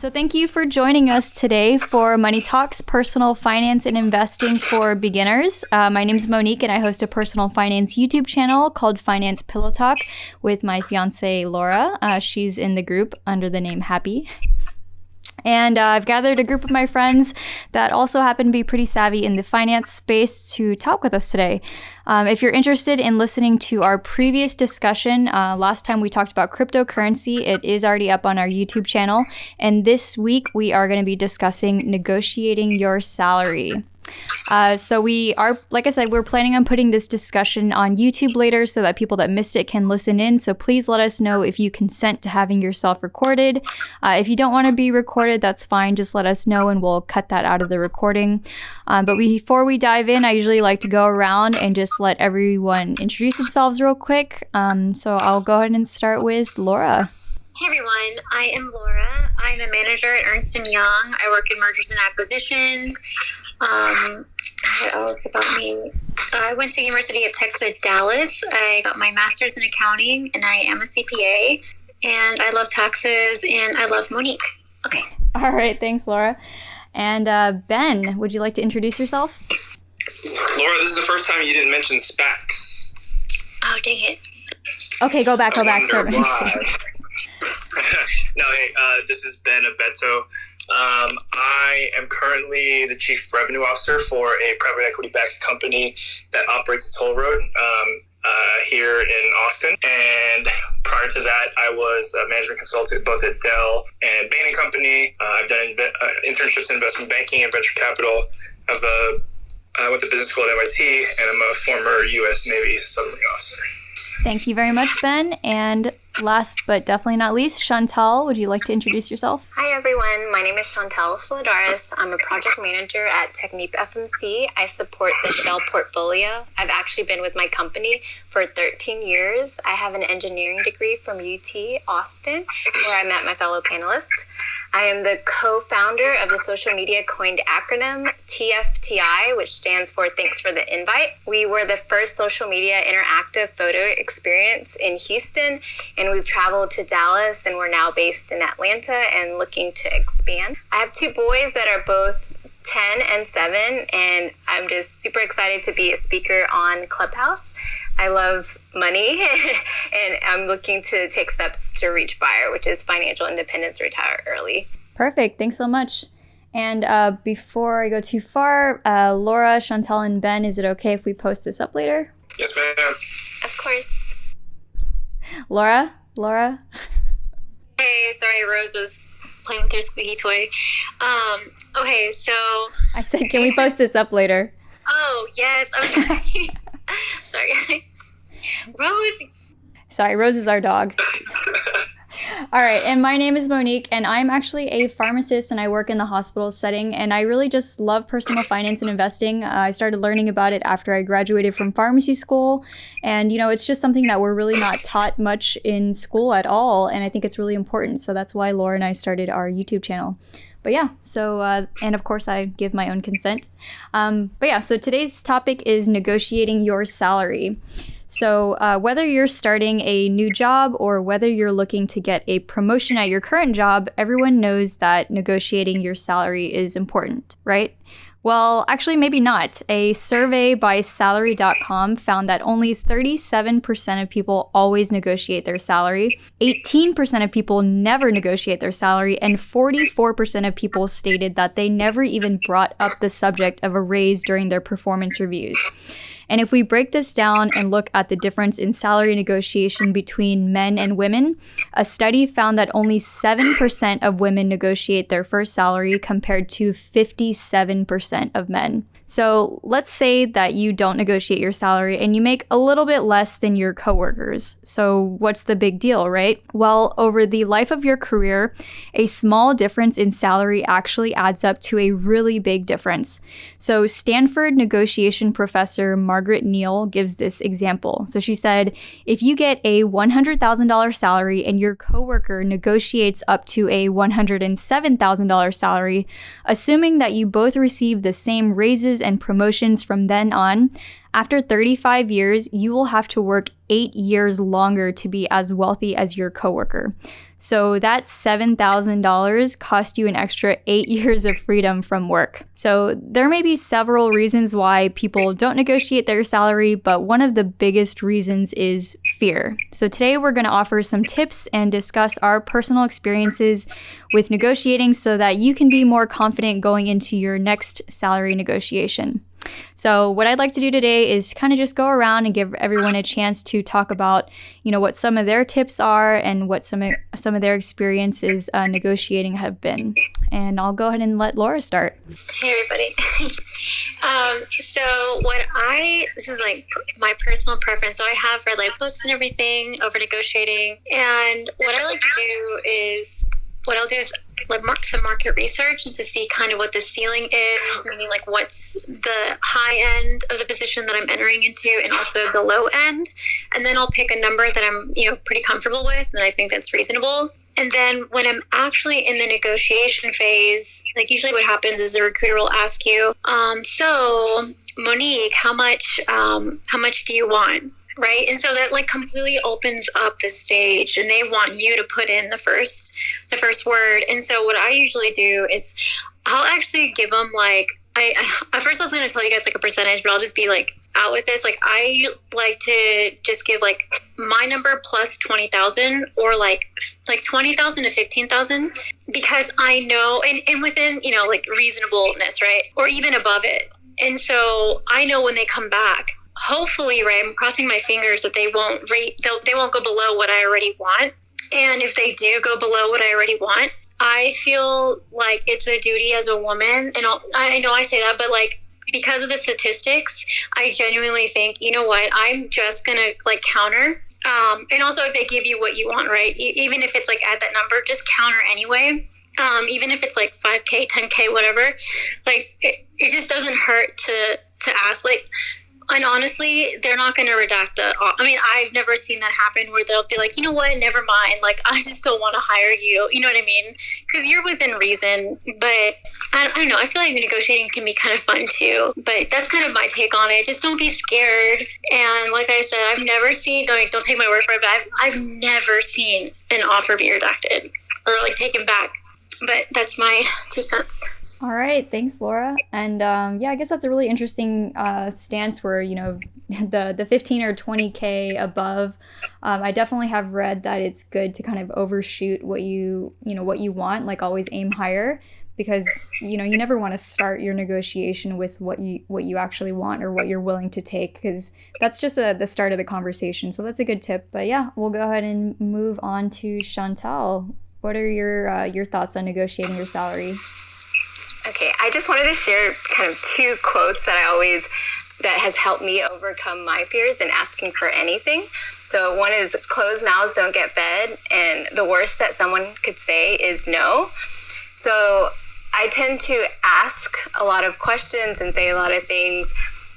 So thank you for joining us today for Money Talks, Personal Finance and Investing for Beginners. My name is Monique, and I host a personal finance YouTube channel called Finance Pillow Talk with my fiance, Laura. She's in the group under the name Happy. And I've gathered a group of my friends that also happen to be pretty savvy in the finance space to talk with us today. If you're interested in listening to our previous discussion, last time we talked about cryptocurrency, it is already up on our YouTube channel. And this week we are going to be discussing negotiating your salary. So we are, like I said, we're planning on putting this discussion on YouTube later so that people that missed it can listen in. So please let us know if you consent to having yourself recorded. If you don't want to be recorded, that's fine. Just let us know and we'll cut that out of the recording. But before we dive in, I usually like to go around and just let everyone introduce themselves real quick. So I'll go ahead and start with Laura. Hey everyone, I am Laura. I'm a manager at Ernst & Young. I work in mergers and acquisitions. What else about me? I went to University of Texas at Dallas. I got my master's in accounting, and I am a CPA. And I love taxes, and I love Monique. Okay. All right, thanks, Laura. And Ben, would you like to introduce yourself? Laura, this is the first time you didn't mention SPACs. Oh, dang it. Okay, go back. Sorry. No, hey, this is Ben Abeto. I am currently the Chief Revenue Officer for a private equity-backed company that operates a toll road here in Austin. And prior to that, I was a management consultant both at Dell and Bain & Company. I've done internships in investment banking and venture capital. I went to business school at MIT, and I'm a former U.S. Navy submarine officer. Thank you very much, Ben. And last but definitely not least, Chantal, would you like to introduce yourself? Hi, everyone. My name is Chantal Solidaris. I'm a project manager at Technip FMC. I support the Shell portfolio. I've actually been with my company for 13 years. I have an engineering degree from UT Austin, where I met my fellow panelists. I am the co-founder of the social media coined acronym TFTI, which stands for Thanks for the Invite. We were the first social media interactive photo experience in Houston, and we've traveled to Dallas, and we're now based in Atlanta and looking to expand. I have two boys that are both 10 and 7, and I'm just super excited to be a speaker on Clubhouse. I love money, and I'm looking to take steps to reach FIRE, which is financial independence, retire early. Perfect. Thanks so much. And before I go too far, Laura, Chantal, and Ben, is it okay if we post this up later? Yes, ma'am. Of course. Laura? Hey, sorry, Rose was playing with her squeaky toy. Okay, so... I said, can we post this up later? Oh, yes. I'm sorry. Sorry, guys. Rose. Sorry, Rose is our dog. All right, and my name is Monique, and I'm actually a pharmacist, and I work in the hospital setting, and I really just love personal finance and investing. I started learning about it after I graduated from pharmacy school, and, it's just something that we're really not taught much in school at all, and I think it's really important, so that's why Laura and I started our YouTube channel. But yeah, so, and of course I give my own consent. So today's topic is negotiating your salary. So whether you're starting a new job or whether you're looking to get a promotion at your current job, everyone knows that negotiating your salary is important, right? Well, actually, maybe not. A survey by Salary.com found that only 37% of people always negotiate their salary, 18% of people never negotiate their salary, and 44% of people stated that they never even brought up the subject of a raise during their performance reviews. And if we break this down and look at the difference in salary negotiation between men and women, a study found that only 7% of women negotiate their first salary compared to 57% of men. So let's say that you don't negotiate your salary and you make a little bit less than your coworkers. So what's the big deal, right? Well, over the life of your career, a small difference in salary actually adds up to a really big difference. So Stanford negotiation professor Margaret Neal gives this example. So she said, if you get a $100,000 salary and your coworker negotiates up to a $107,000 salary, assuming that you both receive the same raises and promotions from then on, After 35 years, you will have to work 8 years longer to be as wealthy as your coworker. So that $7,000 cost you an extra 8 years of freedom from work. So there may be several reasons why people don't negotiate their salary, but one of the biggest reasons is fear. So today we're going to offer some tips and discuss our personal experiences with negotiating so that you can be more confident going into your next salary negotiation. So what I'd like to do today is kind of just go around and give everyone a chance to talk about, what some of their tips are and what some of their experiences negotiating have been. And I'll go ahead and let Laura start. Hey, everybody. This is like my personal preference. So I have read like books and everything over negotiating. And what I like to do is, like some market research and to see kind of what the ceiling is, meaning like what's the high end of the position that I'm entering into and also the low end. And then I'll pick a number that I'm, pretty comfortable with and I think that's reasonable. And then when I'm actually in the negotiation phase, like usually what happens is the recruiter will ask you, so Monique, how much do you want? Right. And so that like completely opens up the stage and they want you to put in the first word. And so what I usually do is I'll actually give them like, at first I was going to tell you guys like a percentage, but I'll just be like out with this. Like I like to just give like my number plus 20,000 or like 20,000 to 15,000 because I know and within, like reasonableness, right. Or even above it. And so I know when they come back, hopefully, right, I'm crossing my fingers that they won't go below what I already want. And if they do go below what I already want, I feel like it's a duty as a woman. And I know I say that, but like because of the statistics, I genuinely think, you know what, I'm just going to like counter. And also if they give you what you want, right, even if it's like at that number, just counter anyway. Even if it's like 5K, 10K, whatever, like it just doesn't hurt to ask like. And honestly, they're not going to redact I've never seen that happen where they'll be like, you know what, never mind. Like, I just don't want to hire you. You know what I mean? Because you're within reason. But I don't know. I feel like negotiating can be kind of fun too. But that's kind of my take on it. Just don't be scared. And like I said, I've never seen, don't take my word for it, but I've never seen an offer be redacted or like taken back. But that's my 2 cents. All right. Thanks, Laura. And I guess that's a really interesting stance where, the 15 or 20K above. I definitely have read that it's good to kind of overshoot what you want, like always aim higher because, you never want to start your negotiation with what you actually want or what you're willing to take because that's just the start of the conversation. So that's a good tip. But yeah, we'll go ahead and move on to Chantal. What are your thoughts on negotiating your salary? Okay, I just wanted to share kind of 2 quotes that has helped me overcome my fears in asking for anything. So one is closed mouths don't get fed, and the worst that someone could say is no. So I tend to ask a lot of questions and say a lot of things.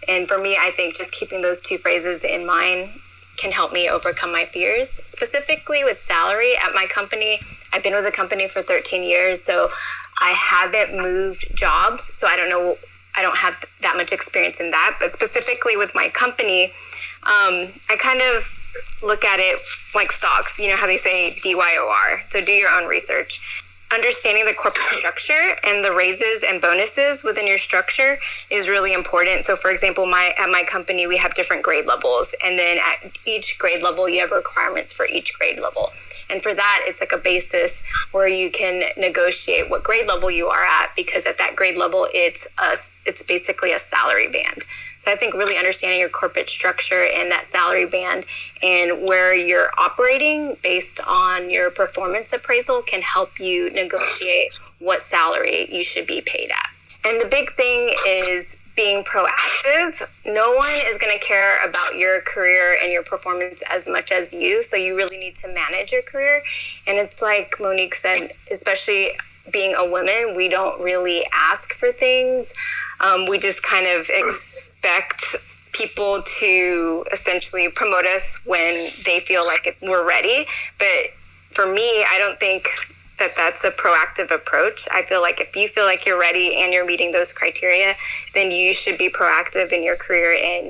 And for me, I think just keeping those 2 phrases in mind can help me overcome my fears. Specifically with salary at my company, I've been with the company for 13 years, so I haven't moved jobs, so I don't have that much experience in that. But specifically with my company, I kind of look at it like stocks. You know how they say DYOR, so do your own research. Understanding the corporate structure and the raises and bonuses within your structure is really important. So for example, at my company, we have different grade levels. And then at each grade level, you have requirements for each grade level. And for that, it's like a basis where you can negotiate what grade level you are at, because at that grade level, it's basically a salary band. So I think really understanding your corporate structure and that salary band and where you're operating based on your performance appraisal can help you negotiate what salary you should be paid at. And the big thing is being proactive. No one is going to care about your career and your performance as much as you. So you really need to manage your career. And it's like Monique said, especially being a woman, we don't really ask for things. We just kind of expect people to essentially promote us when they feel like we're ready. But for me, I don't think that that's a proactive approach. I feel like if you feel like you're ready and you're meeting those criteria, then you should be proactive in your career and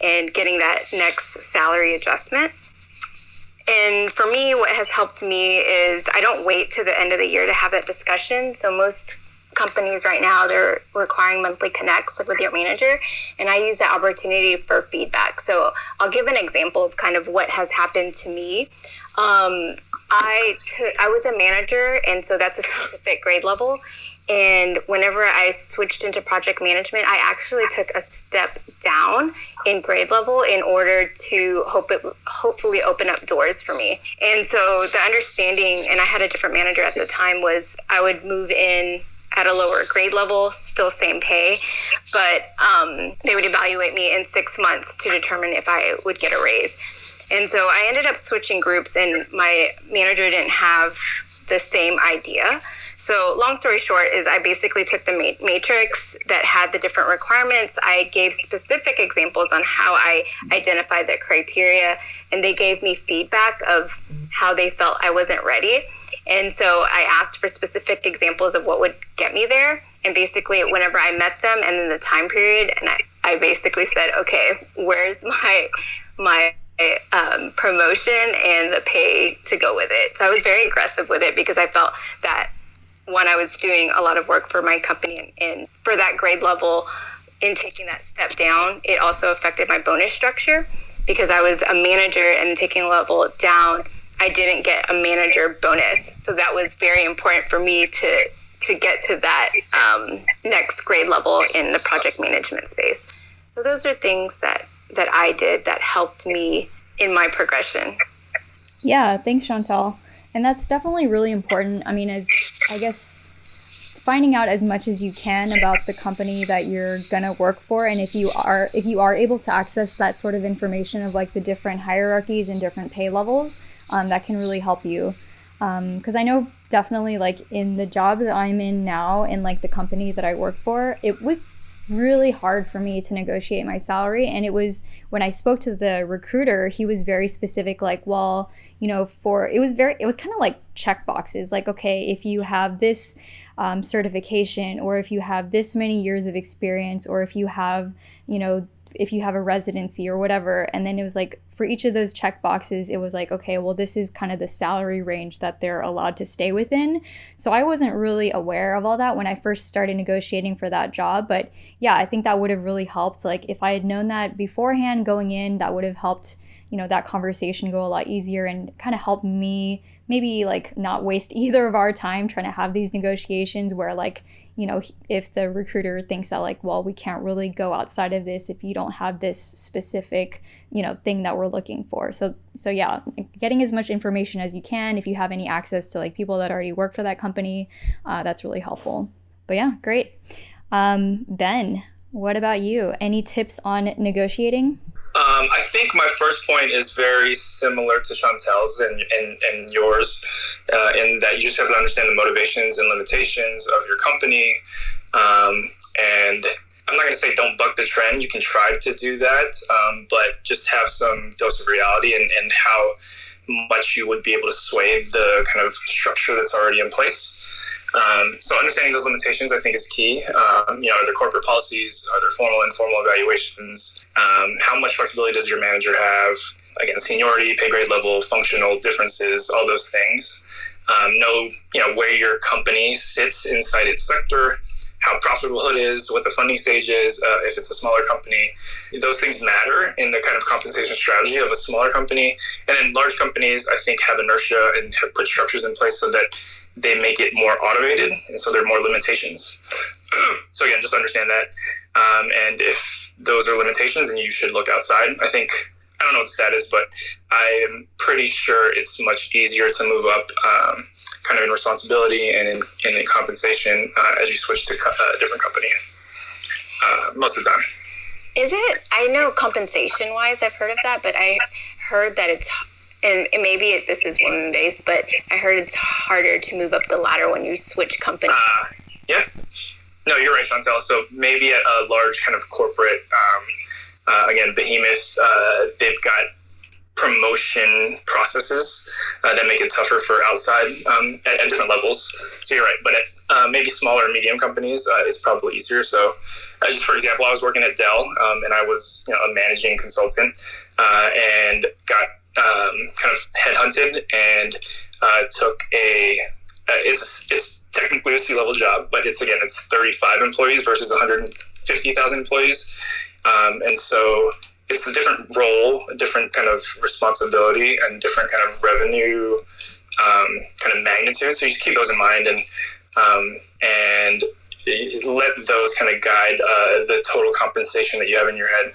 and getting that next salary adjustment. And for me, what has helped me is I don't wait to the end of the year to have that discussion. So most companies right now, they're requiring monthly connects with your manager, and I use that opportunity for feedback. So I'll give an example of kind of what has happened to me. I was a manager, and so that's a specific grade level. And whenever I switched into project management, I actually took a step down in grade level in order to hopefully open up doors for me. And so the understanding, and I had a different manager at the time, was I would move in at a lower grade level, still same pay, but they would evaluate me in 6 months to determine if I would get a raise. And so I ended up switching groups, and my manager didn't have the same idea. So long story short is I basically took the matrix that had the different requirements. I gave specific examples on how I identified the criteria, and they gave me feedback of how they felt I wasn't ready. And so I asked for specific examples of what would get me there. And basically, whenever I met them and then the time period, and I basically said, okay, where's my promotion and the pay to go with it? So I was very aggressive with it because I felt that, one, I was doing a lot of work for my company, and for that grade level, in taking that step down, it also affected my bonus structure because I was a manager and taking a level down, I didn't get a manager bonus. So that was very important for me to get to that next grade level in the project management space. So those are things that I did that helped me in my progression. Yeah, thanks, Chantal. And that's definitely really important. I mean, as I guess finding out as much as you can about the company that you're gonna work for, and if you are able to access that sort of information of like the different hierarchies and different pay levels, that can really help you. Because I know definitely like in the job that I'm in now and like the company that I work for, it was really hard for me to negotiate my salary. And it was when I spoke to the recruiter, he was very specific, like, well, you know, it was kind of like check boxes, like, okay, if you have this certification, or if you have this many years of experience, or if you have, you know, if you have a residency or whatever. And then it was like, for each of those check boxes, it was like, okay, well, this is kind of the salary range that they're allowed to stay within. So I wasn't really aware of all that when I first started negotiating for that job. But yeah, I think that would have really helped. Like if I had known that beforehand going in, that would have helped, you know, that conversation go a lot easier and kind of help me maybe like not waste either of our time trying to have these negotiations where like, you know, if the recruiter thinks that like, well, we can't really go outside of this if you don't have this specific, you know, thing that we're looking for. So yeah, getting as much information as you can, if you have any access to like people that already work for that company, that's really helpful. But yeah, great. Ben, what about you? Any tips on negotiating? I think my first point is very similar to Chantal's and yours, in that you just have to understand the motivations and limitations of your company. And I'm not going to say don't buck the trend. You can try to do that, but just have some dose of reality and how much you would be able to sway the kind of structure that's already in place. So understanding those limitations, I think, is key. You know, are there corporate policies? Are there formal and informal evaluations? How much flexibility does your manager have? Again, seniority, pay grade level, functional differences, all those things. Know, you know, where your company sits inside its sector, how profitable it is, what the funding stage is, if it's a smaller company. Those things matter in the kind of compensation strategy of a smaller company. And then large companies, I think, have inertia and have put structures in place so that they make it more automated, and so there are more limitations. So again, just understand that. And if those are limitations, then you should look outside. I think, I don't know what the stat is, but I am pretty sure it's much easier to move up kind of in responsibility and in compensation as you switch to a different company most of the time. Is it, I know compensation wise, I've heard of that, but I heard that it's, and maybe this is women-based, but I heard it's harder to move up the ladder when you switch company. Yeah. No, you're right, Chantal. So maybe at a large kind of corporate, again, behemoths, they've got promotion processes that make it tougher for outside at different levels. So you're right, but at maybe smaller and medium companies, it's probably easier. So just for example, I was working at Dell and I was a managing consultant and got kind of headhunted and took it's technically a C-level job, but it's 35 employees versus 150,000 employees. And so it's a different role, a different kind of responsibility, and different kind of revenue kind of magnitude. So you just keep those in mind and let those kind of guide the total compensation that you have in your head.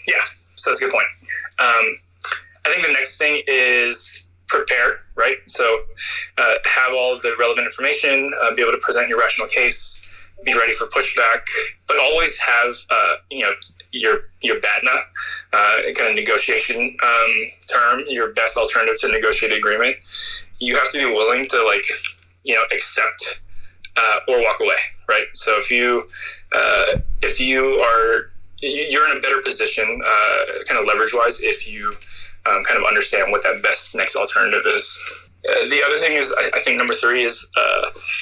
Yeah, so that's a good point. I think the next thing is prepare, right? So have all of the relevant information, be able to present your rational case, be ready for pushback, but always have, your BATNA kind of negotiation term, your best alternative to negotiated agreement. You have to be willing to accept or walk away, right? So if you are, you're in a better position kind of leverage wise if you kind of understand what that best next alternative is. The other thing is, I think number 3 is,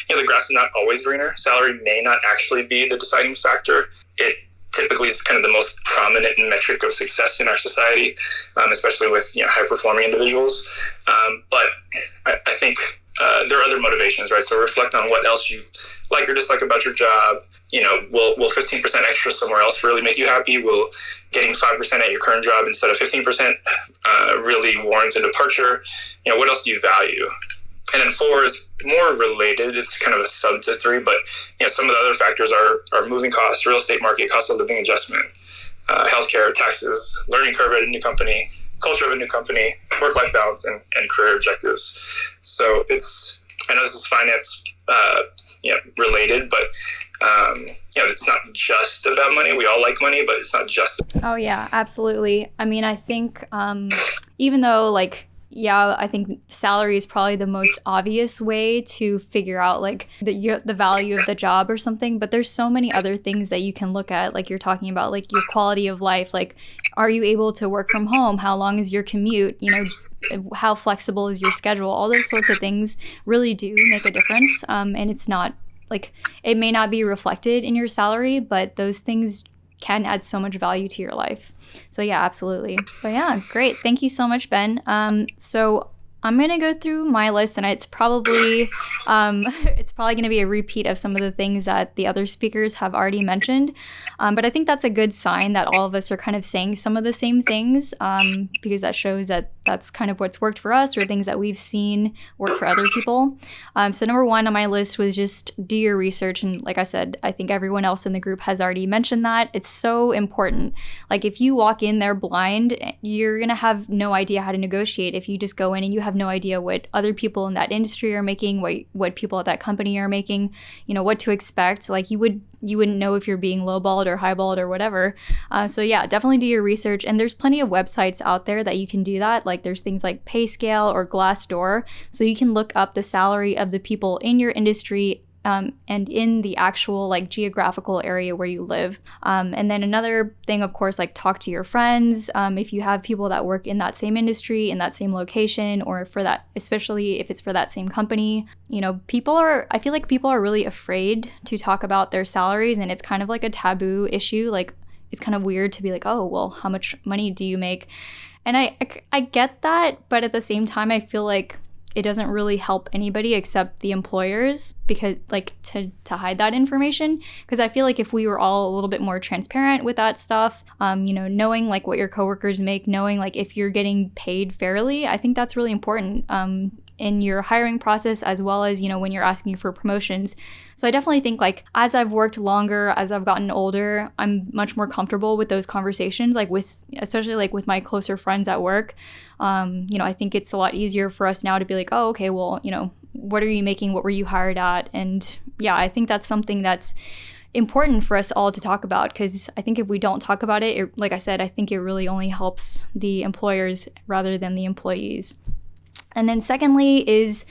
the grass is not always greener. Salary may not actually be the deciding factor. It typically is kind of the most prominent metric of success in our society, especially with high-performing individuals. But I think there are other motivations, right? So reflect on what else you like or dislike about your job. Will 15% extra somewhere else really make you happy? Will getting 5% at your current job instead of 15% really warrant a departure? What else do you value? And then 4 is more related. It's kind of a sub to 3, but some of the other factors are moving costs, real estate market, cost of living adjustment, healthcare, taxes, learning curve at a new company, culture of a new company, work-life balance, and career objectives. So I know this is finance related, but it's not just about money. We all like money, but it's not just. Oh yeah, absolutely. I mean, I think even though I think salary is probably the most obvious way to figure out the value of the job or something, but there's so many other things that you can look at, like you're talking about, like your quality of life, like are you able to work from home? How long is your commute? How flexible is your schedule? All those sorts of things really do make a difference. And it's not it may not be reflected in your salary, but those things can add so much value to your life. So yeah, absolutely. But yeah, great. Thank you so much, Ben. So I'm going to go through my list, and it's probably going to be a repeat of some of the things that the other speakers have already mentioned. But I think that's a good sign that all of us are kind of saying some of the same things, because that shows that that's kind of what's worked for us or things that we've seen work for other people. So number 1 on my list was just do your research. And like I said, I think everyone else in the group has already mentioned that. It's so important. If you walk in there blind, you're going to have no idea how to negotiate. If you just go in and you have no idea what other people in that industry are making, what people at that company are making, what to expect. You wouldn't know if you're being lowballed or highballed or whatever. So yeah, definitely do your research. And there's plenty of websites out there that you can do that. There's things like PayScale or Glassdoor. So you can look up the salary of the people in your industry and in the actual geographical area where you live. And then another thing, of course, talk to your friends. If you have people that work in that same industry, in that same location, or for that, especially if it's for that same company, I feel like people are really afraid to talk about their salaries, and it's kind of like a taboo issue. It's kind of weird to be like, oh, well, how much money do you make? And I get that, but at the same time, I feel like it doesn't really help anybody except the employers, because to hide that information. Because I feel like if we were all a little bit more transparent with that stuff, knowing what your coworkers make, knowing if you're getting paid fairly, I think that's really important in your hiring process, as well as when you're asking for promotions. So I definitely think as I've worked longer, as I've gotten older, I'm much more comfortable with those conversations, especially with my closer friends at work. I think it's a lot easier for us now to be like, oh, okay, well, what are you making? What were you hired at? And yeah, I think that's something that's important for us all to talk about, because I think if we don't talk about it, like I said, I think it really only helps the employers rather than the employees. And then secondly is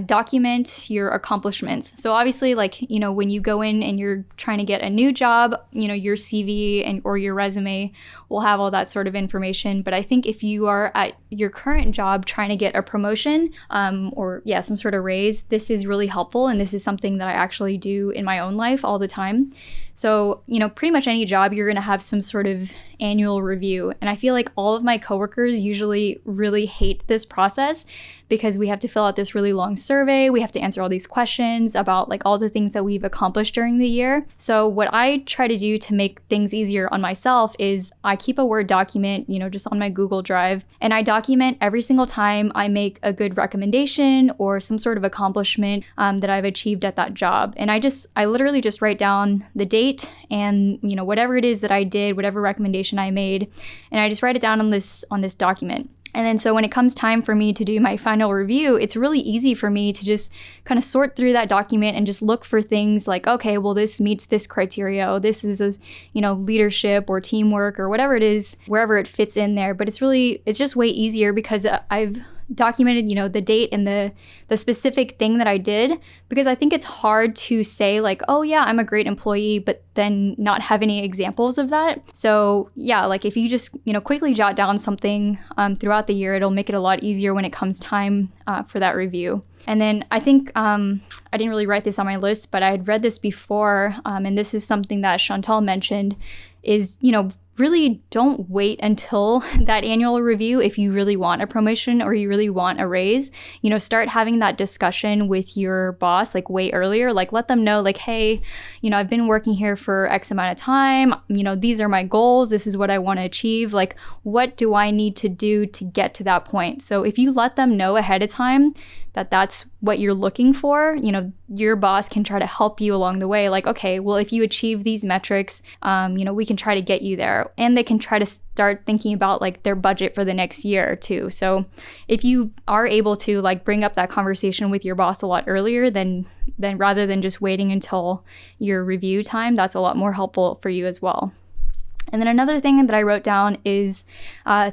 document your accomplishments. So obviously, like, you know, when you go in and you're trying to get a new job, you know, your CV and or your resume will have all that sort of information. But I think if you are at your current job trying to get a promotion or some sort of raise, this is really helpful. And this is something that I actually do in my own life all the time. So, you know, pretty much any job, you're going to have some sort of annual review. And I feel like all of my coworkers usually really hate this process because we have to fill out this really long survey. We have to answer all these questions about like all the things that we've accomplished during the year. So what I try to do to make things easier on myself is I keep a Word document, you know, just on my Google Drive, and I document every single time I make a good recommendation or some sort of accomplishment that I've achieved at that job. And I literally just write down the date and, you know, whatever it is that I did, whatever recommendation I made, and I just write it down on this document. And then so when it comes time for me to do my final review, it's really easy for me to just kind of sort through that document and just look for things like, okay, well, this meets this criteria. Oh, this is, you know, leadership or teamwork or whatever it is, wherever it fits in there. But it's just way easier because I've documented, you know, the date and the specific thing that I did, because I think it's hard to say like, oh yeah, I'm a great employee, but then not have any examples of that. So yeah, like if you just, you know, quickly jot down something throughout the year, it'll make it a lot easier when it comes time for that review. And then I think I didn't really write this on my list, but I had read this before, and this is something that Chantal mentioned, is, you know, really don't wait until that annual review if you really want a promotion or you really want a raise. You know, start having that discussion with your boss like way earlier. Like let them know like, hey, you know, I've been working here for X amount of time. You know, these are my goals. This is what I want to achieve. Like, what do I need to do to get to that point? So if you let them know ahead of time that that's what you're looking for, you know, your boss can try to help you along the way. Like, okay, well, if you achieve these metrics, you know, we can try to get you there. And they can try to start thinking about like their budget for the next year too. So if you are able to like bring up that conversation with your boss a lot earlier, then rather than just waiting until your review time, that's a lot more helpful for you as well. And then another thing that I wrote down is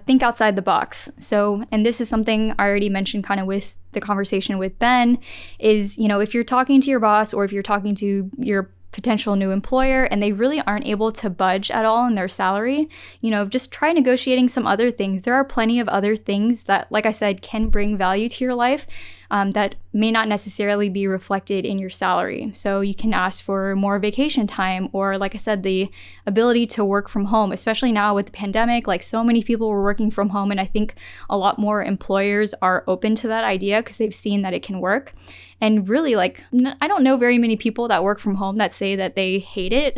think outside the box. So, and this is something I already mentioned kind of with the conversation with Ben, is, you know, if you're talking to your boss or if you're talking to your potential new employer and they really aren't able to budge at all in their salary, you know, just try negotiating some other things. There are plenty of other things that, like I said, can bring value to your life that may not necessarily be reflected in your salary. So you can ask for more vacation time, or like I said, the ability to work from home, especially now with the pandemic. Like so many people were working from home, and I think a lot more employers are open to that idea because they've seen that it can work. And really, like, I don't know very many people that work from home that say that they hate it.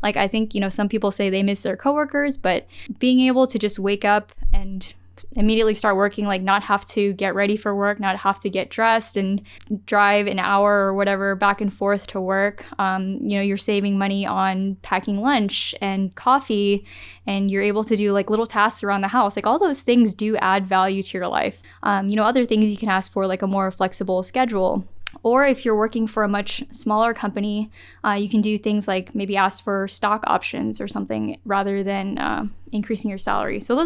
Like, I think, you know, some people say they miss their coworkers, but being able to just wake up and immediately start working, like not have to get ready for work, not have to get dressed and drive an hour or whatever back and forth to work. You know, you're saving money on packing lunch and coffee, and you're able to do like little tasks around the house. Like all those things do add value to your life. You know, other things you can ask for, like a more flexible schedule. Or if you're working for a much smaller company, you can do things like maybe ask for stock options or something rather than increasing your salary. So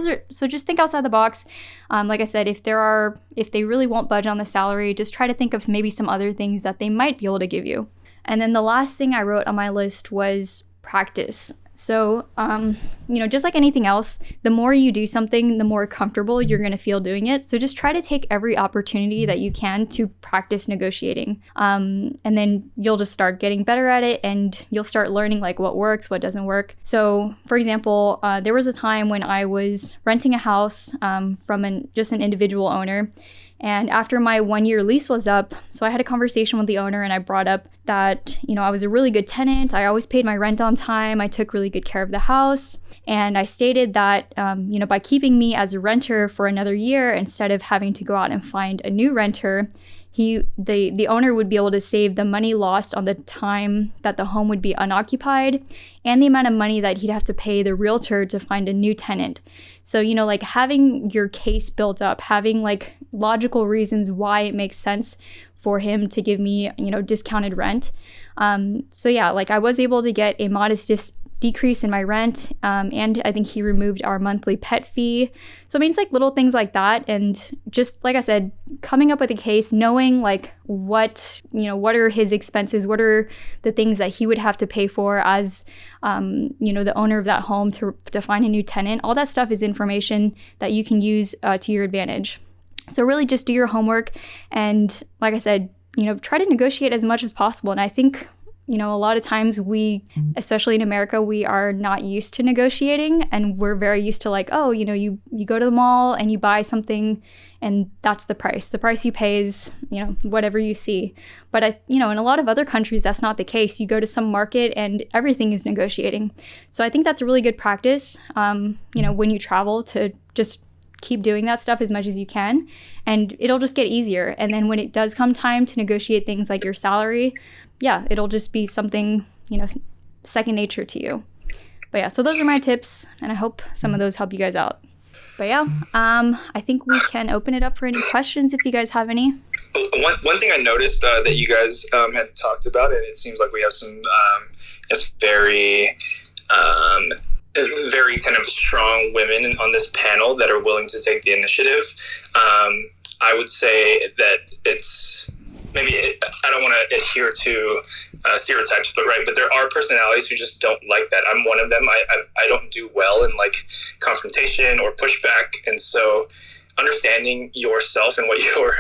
just think outside the box. Like I said, if they really won't budge on the salary, just try to think of maybe some other things that they might be able to give you. And then the last thing I wrote on my list was practice. So, you know, just like anything else, the more you do something, the more comfortable you're going to feel doing it. So just try to take every opportunity that you can to practice negotiating. And then you'll just start getting better at it, and you'll start learning like what works, what doesn't work. So, for example, there was a time when I was renting a house from just an individual owner. And after my 1-year lease was up, so I had a conversation with the owner, and I brought up that, you know, I was a really good tenant. I always paid my rent on time. I took really good care of the house. And I stated that, you know, by keeping me as a renter for another year, instead of having to go out and find a new renter, the owner would be able to save the money lost on the time that the home would be unoccupied and the amount of money that he'd have to pay the realtor to find a new tenant. So, you know, like having your case built up, having like logical reasons why it makes sense for him to give me, you know, discounted rent. So yeah, like I was able to get a modest decrease in my rent, and I think he removed our monthly pet fee. So I mean, it's like little things like that, and just like I said, coming up with a case, knowing like what are his expenses, what are the things that he would have to pay for as the owner of that home to find a new tenant. All that stuff is information that you can use to your advantage. So really just do your homework, and like I said, try to negotiate as much as possible. And I think a lot of times we, especially in America, we are not used to negotiating, and we're very used to like, oh, you go to the mall and you buy something and that's the price. The price you pay is, whatever you see. But, in a lot of other countries, that's not the case. You go to some market and everything is negotiating. So I think that's a really good practice, when you travel, to just keep doing that stuff as much as you can, and it'll just get easier. And then when it does come time to negotiate things like your salary, yeah, it'll just be something, second nature to you. But yeah, so those are my tips, and I hope some of those help you guys out. But yeah, I think we can open it up for any questions if you guys have any. One thing I noticed that you guys had talked about, and it seems like we have some very kind of strong women on this panel that are willing to take the initiative. I would say that it's I don't want to adhere to stereotypes, but there are personalities who just don't like that. I'm one of them. I don't do well in like confrontation or pushback, and so understanding yourself and what your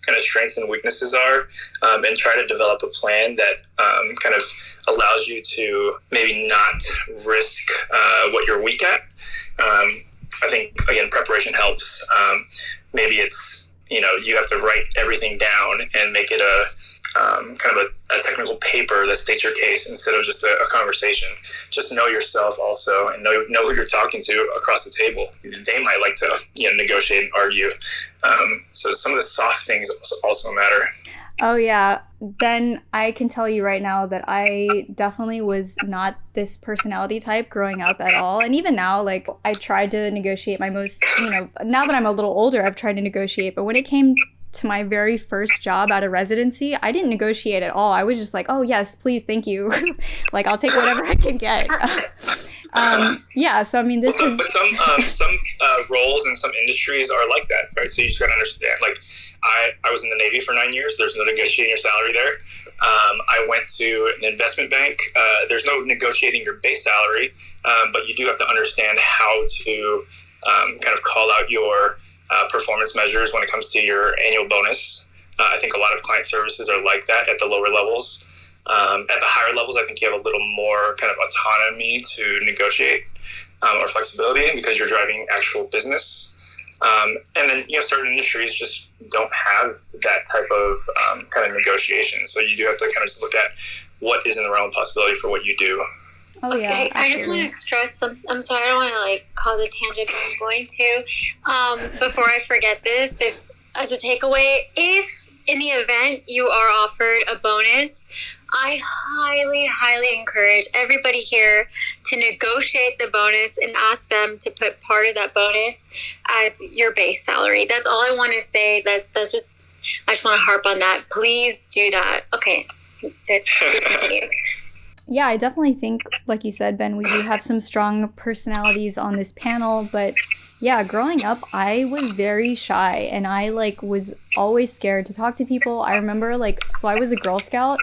kind of strengths and weaknesses are, and try to develop a plan that kind of allows you to maybe not risk what you're weak at. I think, again, preparation helps. Maybe it's, you have to write everything down and make it kind of a technical paper that states your case instead of just a conversation. Just know yourself also, and know who you're talking to across the table. They might like to negotiate and argue. So some of the soft things also matter. Oh yeah, then I can tell you right now that I definitely was not this personality type growing up at all. And even now, like, I tried to negotiate my most, now that I'm a little older, I've tried to negotiate. But when it came to my very first job out of residency, I didn't negotiate at all. I was just like, oh yes, please, thank you. Like, I'll take whatever I can get. Yeah, so I mean, but some roles in some industries are like that, right? So you just gotta understand. Like, I was in the Navy for 9 years. There's no negotiating your salary there. I went to an investment bank. There's no negotiating your base salary, but you do have to understand how to kind of call out your performance measures when it comes to your annual bonus. I think a lot of client services are like that at the lower levels. At the higher levels, I think you have a little more kind of autonomy to negotiate or flexibility because you're driving actual business. And then, certain industries just don't have that type of kind of negotiation. So you do have to kind of just look at what is in the realm of possibility for what you do. Oh, yeah. Okay, I just want to stress I'm sorry, I don't want to cause a tangent, but I'm going to. Before I forget this, as a takeaway, if in the event you are offered a bonus, I highly, highly encourage everybody here to negotiate the bonus and ask them to put part of that bonus as your base salary. That's all I want to say. I just want to harp on that. Please do that. Okay, just continue. Yeah, I definitely think, like you said, Ben, we do have some strong personalities on this panel, but yeah, growing up, I was very shy, and I was always scared to talk to people. I remember so I was a Girl Scout,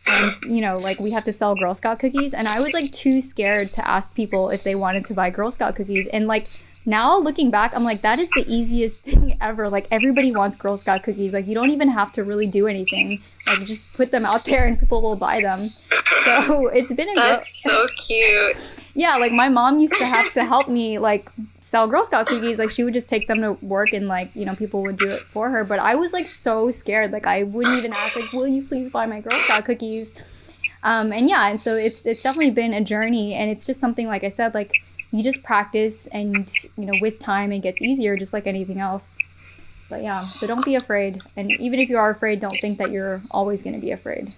and we have to sell Girl Scout cookies, and I was too scared to ask people if they wanted to buy Girl Scout cookies. And now looking back, I'm that is the easiest thing ever. Everybody wants Girl Scout cookies. You don't even have to really do anything. Just put them out there and people will buy them. So it's been That's so cute. Yeah, my mom used to have to help me sell Girl Scout cookies. She would just take them to work and people would do it for her. But I was so scared. I wouldn't even ask will you please buy my Girl Scout cookies? And so it's definitely been a journey, and it's just something, like I said, you just practice, and with time it gets easier, just like anything else. But yeah, so don't be afraid, and even if you are afraid, don't think that you're always going to be afraid.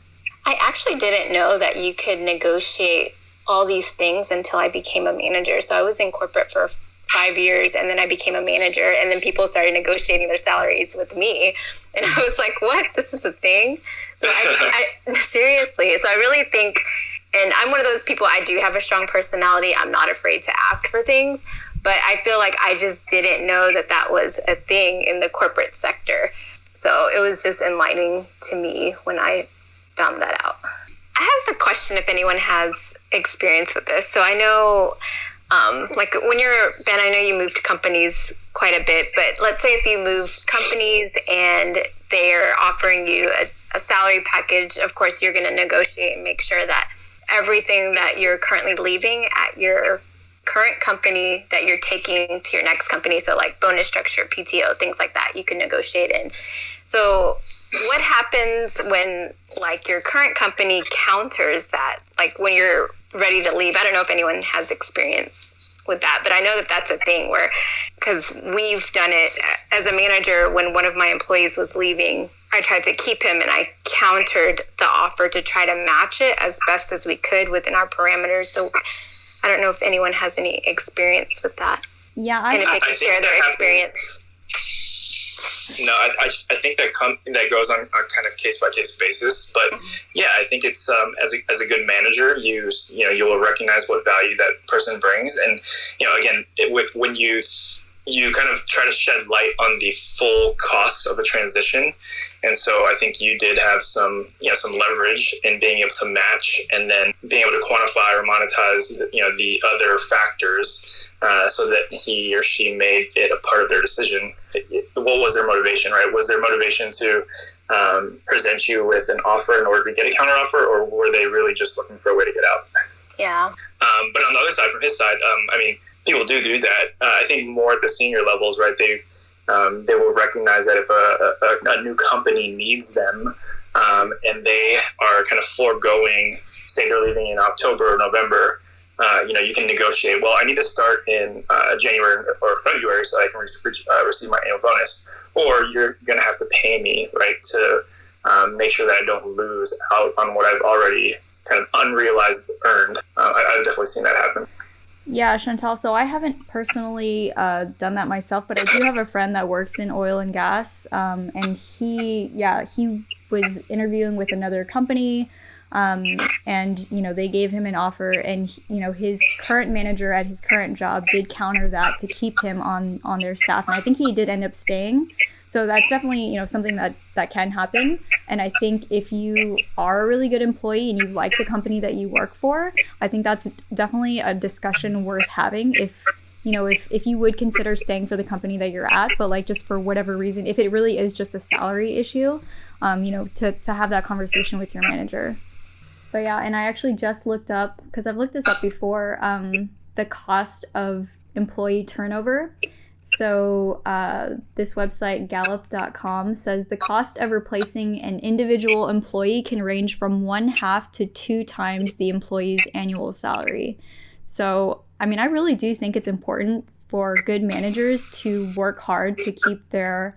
I actually didn't know that you could negotiate all these things until I became a manager. So I was in corporate for 5 years, and then I became a manager, and then people started negotiating their salaries with me, and I was like, what? This is a thing? So I seriously, so I really think And I'm one of those people, I do have a strong personality. I'm not afraid to ask for things, but I feel like I just didn't know that that was a thing in the corporate sector. So it was just enlightening to me when I found that out. I have a question if anyone has experience with this. So I know, like when you're, Ben, I know you moved companies quite a bit, but let's say if you move companies and they're offering you a salary package, of course, you're going to negotiate and make sure that everything that you're currently leaving at your current company that you're taking to your next company, so like bonus structure, PTO, things like that, you can negotiate in. So what happens when like your current company counters that, like when you're ready to leave? I don't know if anyone has experience with that, but I know that that's a thing where, because we've done it as a manager, when one of my employees was leaving, I tried to keep him and I countered the offer to try to match it as best as we could within our parameters. So I don't know if anyone has any experience with that. Yeah, and if they can share their experience. No, I think that goes on a kind of case by case basis, but yeah, I think it's as a good manager, you will recognize what value that person brings, and again, when you kind of try to shed light on the full costs of a transition, and so I think you did have some leverage in being able to match, and then being able to quantify or monetize the other factors, so that he or she made it a part of their decision. What was their motivation, right? Was their motivation to present you with an offer in order to get a counteroffer, or were they really just looking for a way to get out? Yeah. But on the other side, from his side, people do that. I think more at the senior levels, right? They will recognize that if a new company needs them, and they are kind of foregoing, say they're leaving in October or November, you can negotiate. Well, I need to start in January or February so I can receive my annual bonus, or you're going to have to pay me, right, to make sure that I don't lose out on what I've already kind of unrealized earned. I've definitely seen that happen. Yeah, Chantal, so I haven't personally done that myself, but I do have a friend that works in oil and gas, and he was interviewing with another company, and they gave him an offer, and his current manager at his current job did counter that to keep him on their staff, and I think he did end up staying. So that's definitely something that can happen. And I think if you are a really good employee and you like the company that you work for, I think that's definitely a discussion worth having. If you would consider staying for the company that you're at, but like just for whatever reason, if it really is just a salary issue, to have that conversation with your manager. But yeah, and I actually just looked up, because I've looked this up before, the cost of employee turnover. So this website, Gallup.com, says the cost of replacing an individual employee can range from 1/2 to 2 times the employee's annual salary. So, I really do think it's important for good managers to work hard to keep their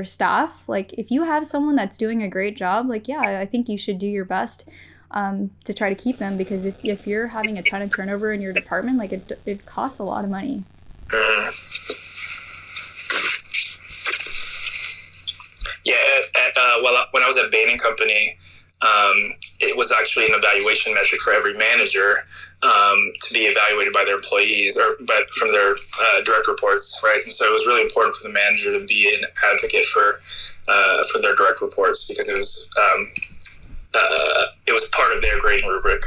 staff. Like, if you have someone that's doing a great job, I think you should do your best to try to keep them, because if you're having a ton of turnover in your department, it costs a lot of money. Yeah, when I was at Bain & Company, it was actually an evaluation metric for every manager to be evaluated by their employees, but from their direct reports, right? And so it was really important for the manager to be an advocate for their direct reports, because it was part of their grading rubric.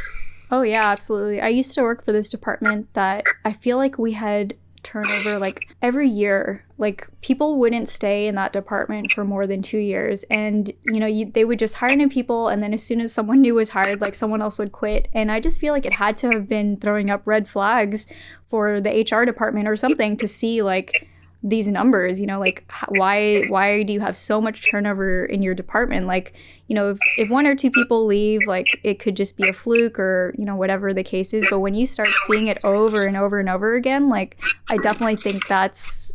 Oh yeah, absolutely. I used to work for this department that I feel like we had turnover every year. People wouldn't stay in that department for more than 2 years, and they would just hire new people, and then as soon as someone new was hired, someone else would quit. And I just feel like it had to have been throwing up red flags for the HR department or something to see these numbers. Why do you have so much turnover in your department? If 1 or 2 people leave, it could just be a fluke or whatever the case is, but when you start seeing it over and over and over again, I definitely think that's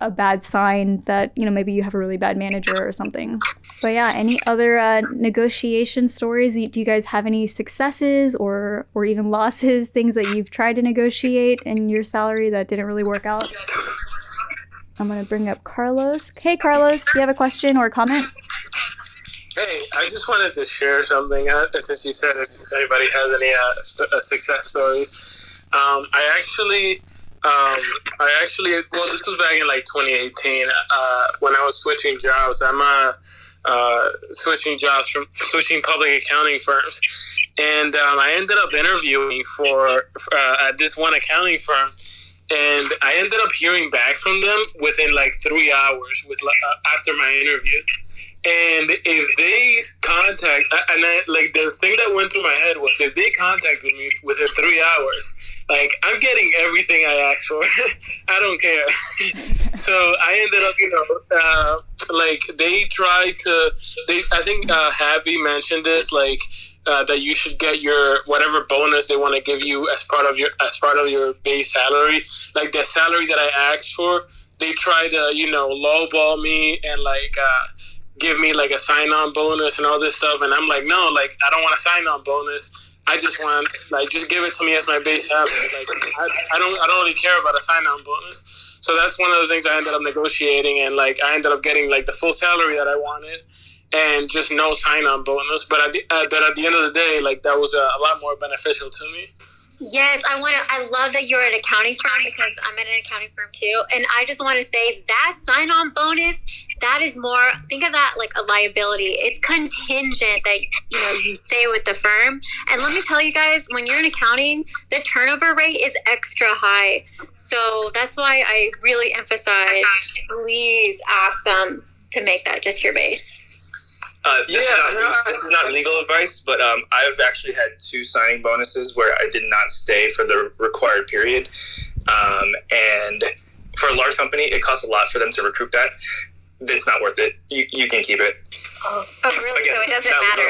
a bad sign that maybe you have a really bad manager or something. But yeah, any other negotiation stories? Do you guys have any successes or even losses, things that you've tried to negotiate in your salary that didn't really work out? I'm going to bring up Carlos. Hey, Carlos, do you have a question or a comment? Hey, I just wanted to share something. Since you said if anybody has any success stories, well, this was back in like 2018 when I was switching jobs. I'm switching public accounting firms, and I ended up interviewing for at this one accounting firm. And I ended up hearing back from them within like 3 hours after my interview. And if they the thing that went through my head was if they contacted me within 3 hours, like I'm getting everything I asked for. I don't care. So I ended up, they tried to. I think Happy mentioned this, that you should get your whatever bonus they want to give you as part of your base salary, like the salary that I asked for. They try to lowball me and give me like a sign-on bonus and all this stuff, and I'm like, no, like I don't want a sign-on bonus. I just want just give it to me as my base salary. Like I don't really care about a sign-on bonus. So that's one of the things I ended up negotiating, and I ended up getting the full salary that I wanted, and just no sign-on bonus. But at the end of the day, that was a lot more beneficial to me. Yes, I love that you're at an accounting firm because I'm at an accounting firm too, and I just want to say that sign-on bonus, that is more, think of that like a liability. It's contingent that you stay with the firm. And let me tell you guys, when you're in accounting, the turnover rate is extra high. So that's why I really emphasize, please ask them to make that just your base. This is not legal advice, but I've actually had 2 signing bonuses where I did not stay for the required period. And for a large company, it costs a lot for them to recoup that. It's not worth it. You can keep it. Oh really? Again, so it doesn't matter.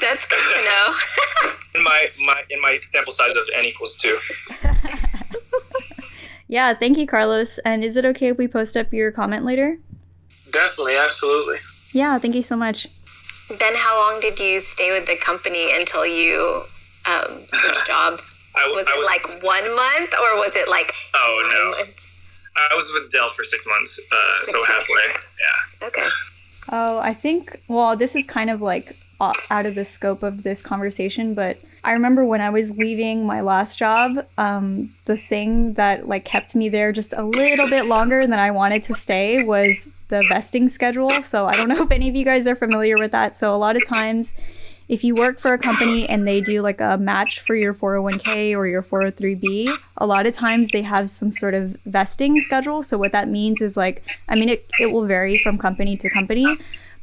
That's good to know. in my sample size of n equals 2. Yeah, thank you, Carlos. And is it okay if we post up your comment later? Definitely, absolutely. Yeah, thank you so much. Ben, how long did you stay with the company until you switched jobs? Was it 1 month or was it 9 months? I was with Dell for 6 months, so halfway. Yeah. Okay. Oh, I think, this is kind of out of the scope of this conversation, but I remember when I was leaving my last job, the thing that kept me there just a little bit longer than I wanted to stay was the vesting schedule. So I don't know if any of you guys are familiar with that. So a lot of times, if you work for a company and they do a match for your 401k or your 403b, a lot of times they have some sort of vesting schedule. So what that means is it will vary from company to company,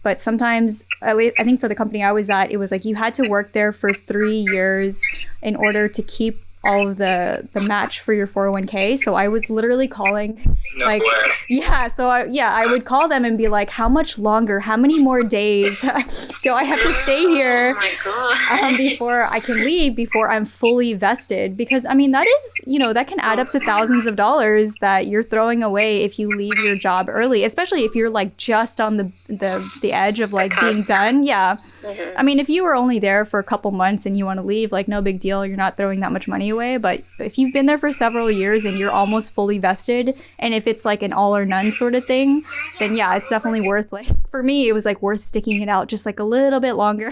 but sometimes, I think for the company I was at, it was you had to work there for 3 years in order to keep all of the match for your 401k. So I was literally calling I would call them and be like, how much longer, how many more days do I have to stay here before I can leave, before I'm fully vested? Because that is, that can add up to thousands of dollars that you're throwing away if you leave your job early, especially if you're just on the edge of being done. Yeah. Mm-hmm. If you were only there for a couple months and you want to leave, no big deal. You're not throwing that much money away. But if you've been there for several years and you're almost fully vested, and if it's an all or none sort of thing, then yeah, it's definitely worth for me, it was worth sticking it out just a little bit longer.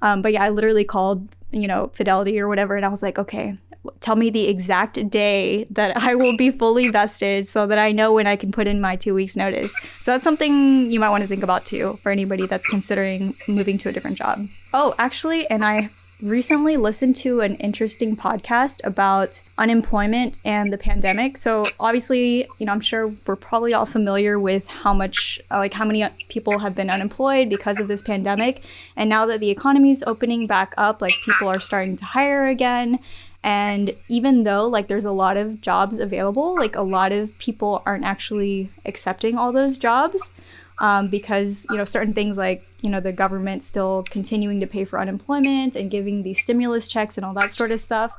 But yeah, I literally called, Fidelity or whatever, and I was like, okay, tell me the exact day that I will be fully vested so that I know when I can put in my 2 weeks notice. So that's something you might want to think about too, for anybody that's considering moving to a different job. Oh, actually, and I recently listened to an interesting podcast about unemployment and the pandemic. So obviously, I'm sure we're probably all familiar with how many people have been unemployed because of this pandemic. And now that the economy is opening back up, people are starting to hire again. And even though there's a lot of jobs available, a lot of people aren't actually accepting all those jobs. Because, certain things the government still continuing to pay for unemployment and giving these stimulus checks and all that sort of stuff,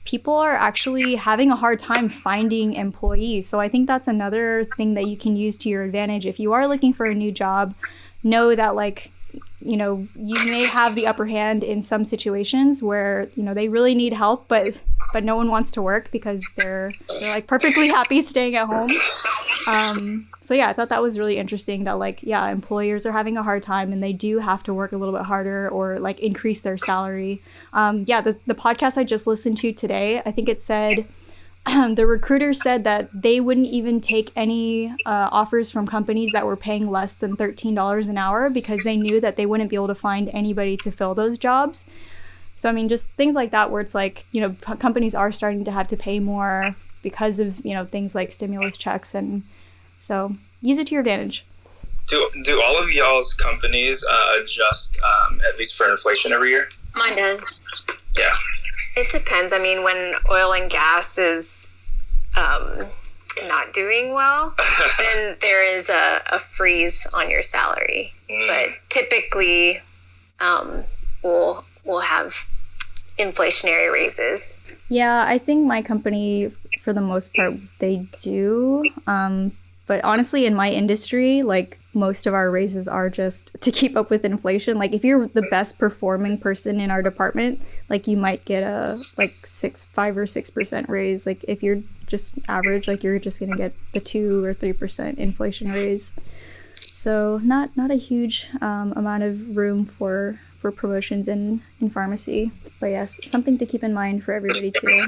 people are actually having a hard time finding employees. So I think that's another thing that you can use to your advantage. If you are looking for a new job, know that you may have the upper hand in some situations where, they really need help, but no one wants to work because they're perfectly happy staying at home. So yeah, I thought that was really interesting that like, yeah, employers are having a hard time and they do have to work a little bit harder or like increase their salary. Yeah, the podcast I just listened to today, I think it said the recruiter said that they wouldn't even take any offers from companies that were paying less than $13 an hour because they knew that they wouldn't be able to find anybody to fill those jobs. So, I mean, just things like that where it's like, you know, companies are starting to have to pay more because of, you know, things like stimulus checks. And so use it to your advantage. Do all of y'all's companies adjust at least for inflation every year? Mine does. Yeah. It depends. I mean, when oil and gas is not doing well, then there is a freeze on your salary. But typically, we'll have inflationary raises. Yeah, I think my company, for the most part, they do. But honestly, in my industry, like most of our raises are just to keep up with inflation. Like if you're the best performing person in our department, like you might get a like 5 or 6% raise. Like if you're just average, like you're just gonna get the 2 or 3% inflation raise. So not a huge amount of room for promotions in pharmacy. But yes, something to keep in mind for everybody too.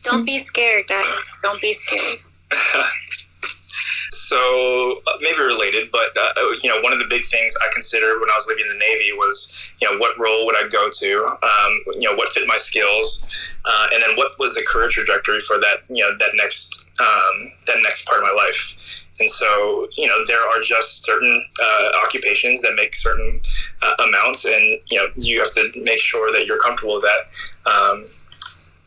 Don't be scared, guys. Don't be scared. So maybe related, but you know, one of the big things I considered when I was leaving the Navy was, you know, what role would I go to? You know, what fit my skills, and then what was the career trajectory for that? You know, that next part of my life. And so, you know, there are just certain occupations that make certain amounts, and you know, you have to make sure that you're comfortable with that.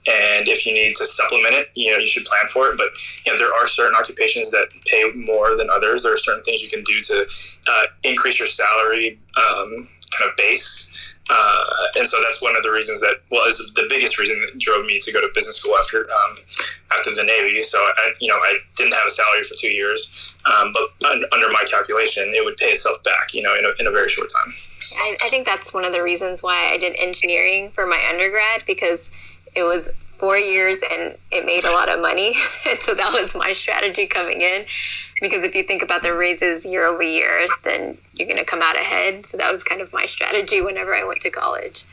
And if you need to supplement it, you know, you should plan for it. But, you know, there are certain occupations that pay more than others. There are certain things you can do to increase your salary kind of base. And so that's one of the reasons that, well, is the biggest reason that drove me to go to business school after the Navy. So, I didn't have a salary for 2 years, but under my calculation, it would pay itself back, you know, in a very short time. I think that's one of the reasons why I did engineering for my undergrad, because it was 4 years and it made a lot of money. And so that was my strategy coming in, because if you think about the raises year over year, then you're going to come out ahead. So that was kind of my strategy whenever I went to college.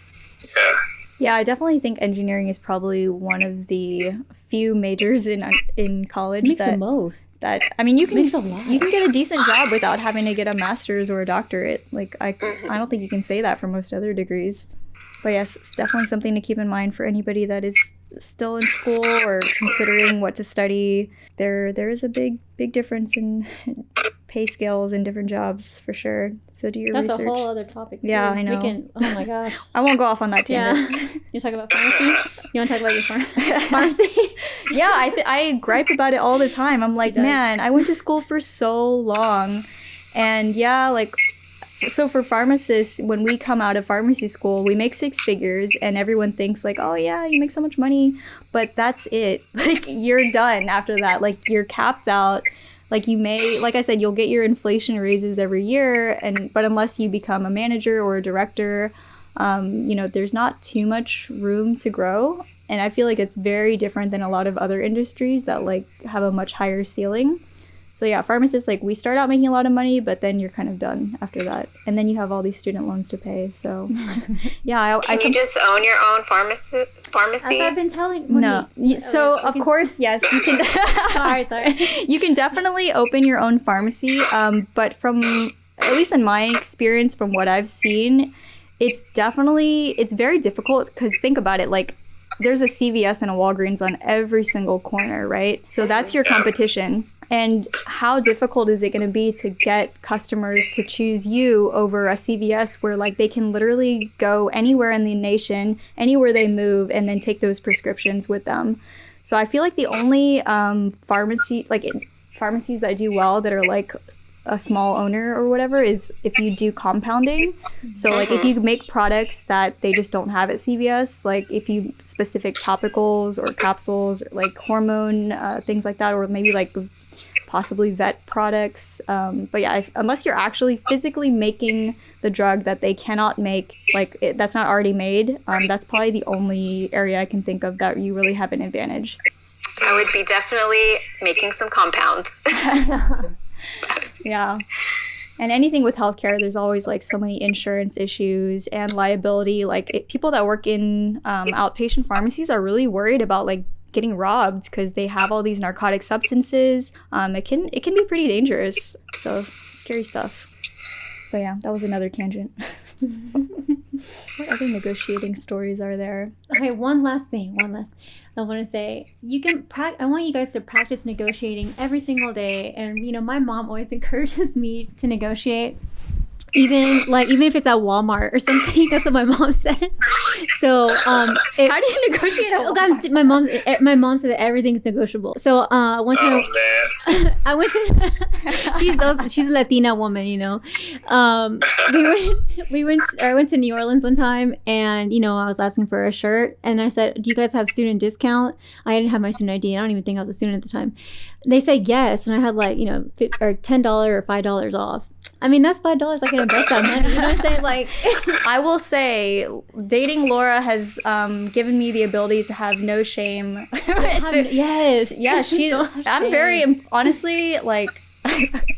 Yeah. Yeah, I definitely think engineering is probably one of the few majors in college Makes the most. that I mean, you can Makes a lot. you can get a decent job without having to get a master's or a doctorate. Like I don't think you can say that for most other degrees. But yes, it's definitely something to keep in mind for anybody that is still in school or considering what to study. There is a big difference in pay scales in different jobs for sure. So do your That's research. a whole other topic too. Yeah, I know. Oh my gosh. I won't go off on that Yeah. tangent. You talk about pharmacy? You want to talk about your pharmacy? Yeah, I gripe about it all the time. I'm like, does. man, I went to school for so long. And yeah, like, so for pharmacists, when we come out of pharmacy school, we make 6 figures and everyone thinks like, oh yeah, you make so much money, but that's it. Like you're done after that. Like you're capped out. Like you may, like I said, you'll get your inflation raises every year, but unless you become a manager or a director, you know, there's not too much room to grow. And I feel like it's very different than a lot of other industries that like have a much higher ceiling. So yeah, pharmacists, like we start out making a lot of money, but then you're kind of done after that. And then you have all these student loans to pay. So yeah, Can you just own your own pharmacy? As I've been telling No. So of course, yes, you can. sorry. You can definitely open your own pharmacy, but from at least in my experience, from what I've seen, it's very difficult because think about it, like there's a CVS and a Walgreens on every single corner, right? So that's your competition. And how difficult is it going to be to get customers to choose you over a CVS where like they can literally go anywhere in the nation, anywhere they move, and then take those prescriptions with them. So I feel like the only pharmacies that do well that are like a small owner or whatever is if you do compounding. So like if you make products that they just don't have at CVS, like if you specific topicals or capsules or like hormone things like that, or maybe like possibly vet products. But yeah, unless you're actually physically making the drug that they cannot make, like that's not already made, that's probably the only area I can think of that you really have an advantage. I would be definitely making some compounds. Yeah. And anything with healthcare, there's always like so many insurance issues and liability. Like people that work in outpatient pharmacies are really worried about like getting robbed because they have all these narcotic substances. It can be pretty dangerous. So scary stuff. But yeah, that was another tangent. What other negotiating stories are there? Okay, one last thing. I want to say, I want you guys to practice negotiating every single day. And, my mom always encourages me to negotiate. Even if it's at Walmart or something, that's what my mom says. So, how do you negotiate at Walmart? My mom said that everything's negotiable. So, one time, I went to, she's a Latina woman, I went to New Orleans one time, and I was asking for a shirt, and I said, "Do you guys have student discount?" I didn't have my student ID. I don't even think I was a student at the time. They said yes, and I had like or $10 or $5 off. I mean, that's $5. I can invest that money. You know what I'm saying? Like, I will say, dating Laura has given me the ability to have no shame. Yes. Yeah, I'm very honestly like.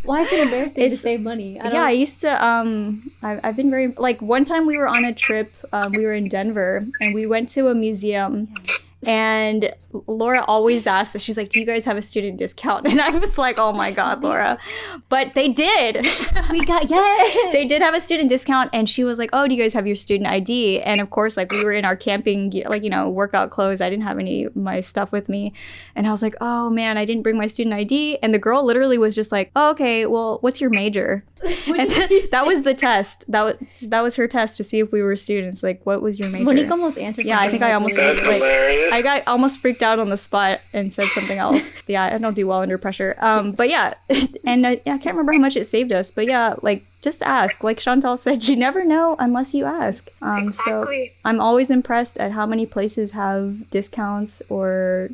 Why is it embarrassing to save money? I used to. I've been very like one time we were on a trip. We were in Denver and we went to a museum. Yes. And Laura always asks, she's like, "Do you guys have a student discount?" And I was like, "Oh my God, Laura." But they did. They did have a student discount. And she was like, "Oh, do you guys have your student ID?" And of course, like we were in our camping gear, like, workout clothes. I didn't have any of my stuff with me. And I was like, "Oh man, I didn't bring my student ID." And the girl literally was just like, "Oh, okay, well, what's your major?" And that was the test. That was her test to see if we were students. Like, what was your major? Monique almost answered. Yeah, I think I almost. That's hilarious. I got almost freaked out on the spot and said something else. Yeah, I don't do well under pressure. But yeah, and I can't remember how much it saved us. But yeah, like just ask. Like Chantal said, you never know unless you ask. Exactly. So I'm always impressed at how many places have discounts or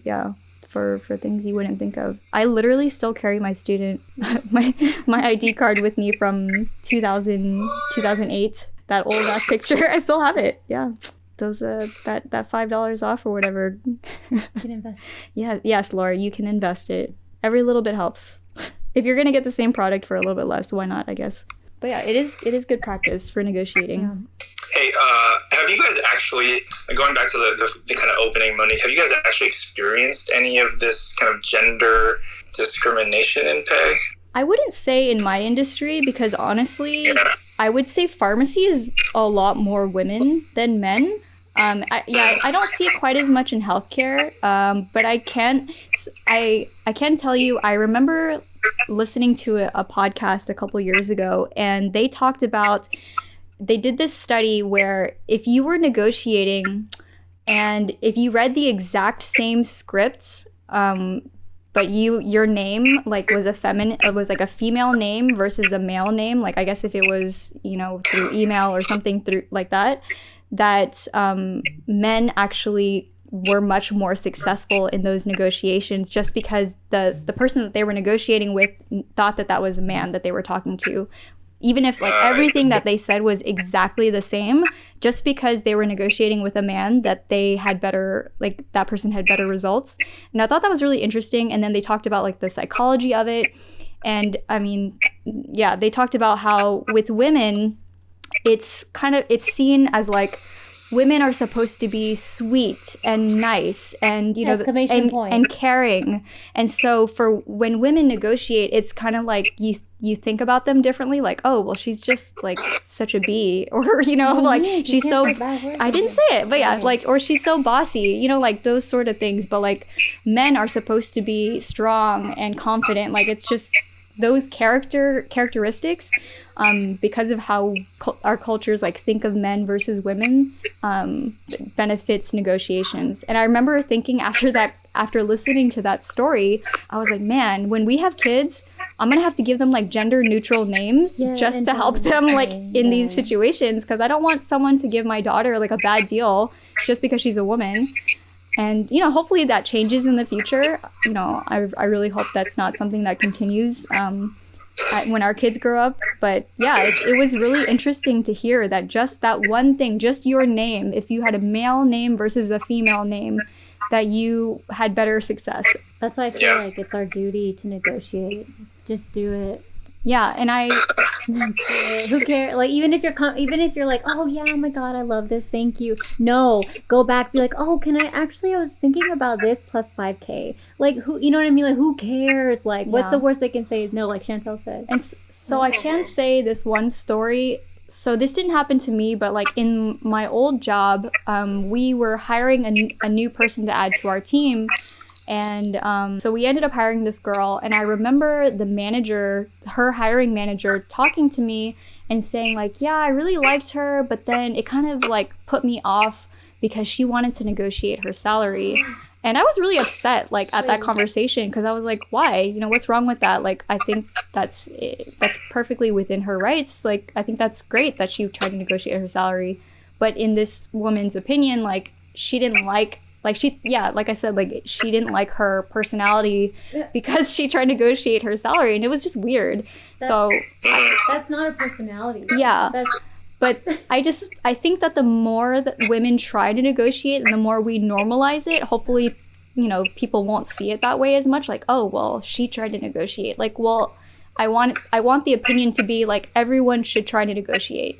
for things you wouldn't think of. I literally still carry my student my ID card with me from 2008. That old ass picture. I still have it. Yeah. Those that $5 off or whatever. You can invest. Yeah, yes, Laura, you can invest it. Every little bit helps. If you're gonna get the same product for a little bit less, why not, I guess. But yeah, it is good practice for negotiating. Yeah. Hey, have you guys actually, going back to the kind of opening, Monique, have you guys actually experienced any of this kind of gender discrimination in pay? I wouldn't say in my industry because honestly, I would say pharmacy is a lot more women than men. I don't see it quite as much in healthcare, but I can tell you, I remember listening to a podcast a couple years ago, and they talked about, they did this study where if you were negotiating and if you read the exact same script, but your name like was like a female name versus a male name, like I guess if it was, through email or something through like that men actually were much more successful in those negotiations just because the person that they were negotiating with thought that was a man that they were talking to. Even if like everything that they said was exactly the same, just because they were negotiating with a man, that they had better, like that person had better results. And I thought that was really interesting. And then they talked about like the psychology of it. And I mean, yeah, they talked about how with women, it's seen as like women are supposed to be sweet and nice and and caring. And so for when women negotiate, it's kind of like you think about them differently, like, oh well, she's just like such a bee, or like she's so, I didn't say it, but yeah, like, or she's so bossy, like those sort of things. But like men are supposed to be strong and confident, like it's just those characteristics, because of how our cultures like think of men versus women, benefits negotiations. And I remember thinking after listening to that story, I was like, man, when we have kids, I'm gonna have to give them like gender neutral names just to help them like in these situations, because I don't want someone to give my daughter like a bad deal just because she's a woman. And, hopefully that changes in the future. I really hope that's not something that continues when our kids grow up. But yeah, it was really interesting to hear that just that one thing, just your name, if you had a male name versus a female name, that you had better success. That's why I feel like it's our duty to negotiate. Just do it. Yeah, and who cares? Like even if you're like, oh yeah, oh my god, I love this, thank you. No, go back, be like, oh, I was thinking about this plus 5K. Like who, you know what I mean? Like who cares? Like what's the worst they can say is no, like Chantel said. And so I can say this one story. So this didn't happen to me, but like in my old job, we were hiring a new person to add to our team. And so we ended up hiring this girl, and I remember her hiring manager talking to me and saying like, yeah, I really liked her, but then it kind of like put me off because she wanted to negotiate her salary. And I was really upset like at that conversation, because I was like, why? You know, what's wrong with that? Like, I think that's perfectly within her rights. Like, I think that's great that she tried to negotiate her salary. But in this woman's opinion, like, she didn't like like I said, like she didn't like her personality because she tried to negotiate her salary, and it was just weird. That's not a personality. Yeah. But I think that the more that women try to negotiate and the more we normalize it, hopefully, you know, people won't see it that way as much. Like, oh, well, she tried to negotiate. Like, well, I want the opinion to be like everyone should try to negotiate.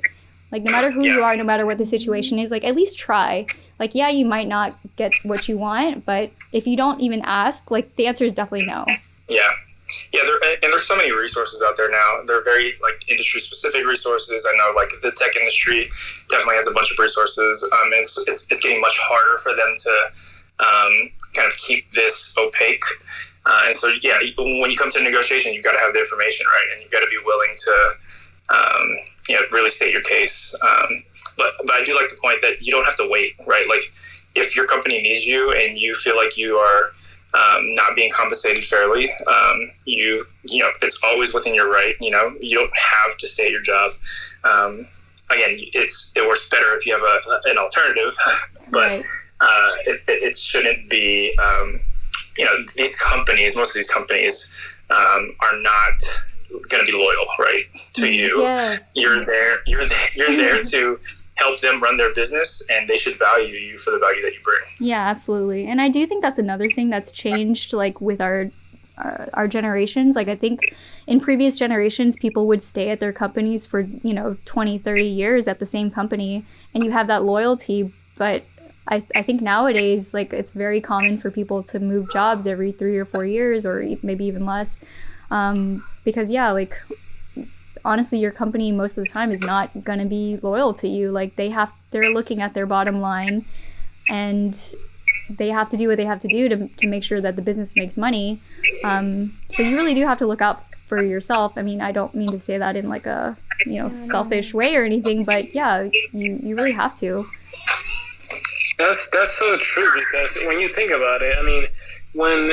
Like, no matter who you are, no matter what the situation is, like, at least try. Like, yeah, you might not get what you want, but if you don't even ask, like, the answer is definitely no. Yeah. Yeah, there's so many resources out there now. They're very, like, industry-specific resources. I know, like, the tech industry definitely has a bunch of resources. And it's getting much harder for them to kind of keep this opaque. And so, yeah, when you come to negotiation, you've got to have the information, right? And you've got to be willing to really state your case. But I do like the point that you don't have to wait, right? Like if your company needs you and you feel like you are not being compensated fairly, it's always within your right. You know, you don't have to stay at your job. Again, it works better if you have an alternative, but it shouldn't be. These companies, most of these companies, are not going to be loyal, right, to you. Yes. You're there to help them run their business, and they should value you for the value that you bring. Yeah, absolutely. And I do think that's another thing that's changed, like with our generations. Like I think in previous generations, people would stay at their companies for 20, 30 years at the same company, and you have that loyalty. But I think nowadays, like it's very common for people to move jobs every 3 or 4 years, or maybe even less. Because like honestly, your company most of the time is not going to be loyal to you. Like they're looking at their bottom line, and they have to do what they have to do to make sure that the business makes money. So you really do have to look out for yourself. I mean, I don't mean to say that in like a selfish way or anything, but yeah, you really have to. That's so true, because when you think about it, I mean, when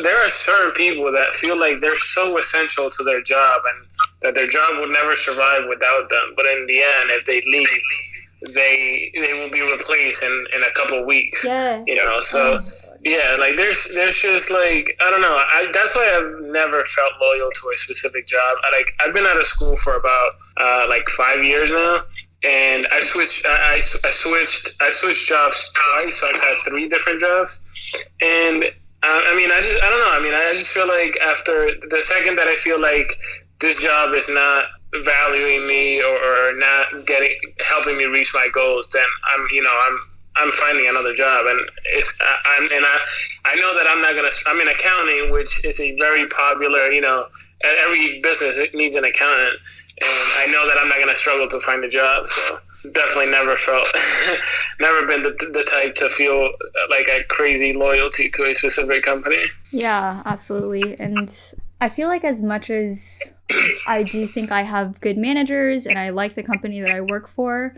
there are certain people that feel like they're so essential to their job and that their job would never survive without them. But in the end, if they leave, they will be replaced in a couple of weeks. Yes. So yeah, like there's just like, I don't know. That's why I've never felt loyal to a specific job. I've been out of school for about 5 years now. And I switched jobs twice, so I've had 3 different jobs. And I just feel like after the second that I feel like this job is not valuing me or not helping me reach my goals, then I'm finding another job. And I know that I'm in accounting, which is a very popular, every business needs an accountant. And I know that I'm not going to struggle to find a job. So definitely never been the type to feel like a crazy loyalty to a specific company. Yeah, absolutely. And I feel like as much as I do think I have good managers and I like the company that I work for,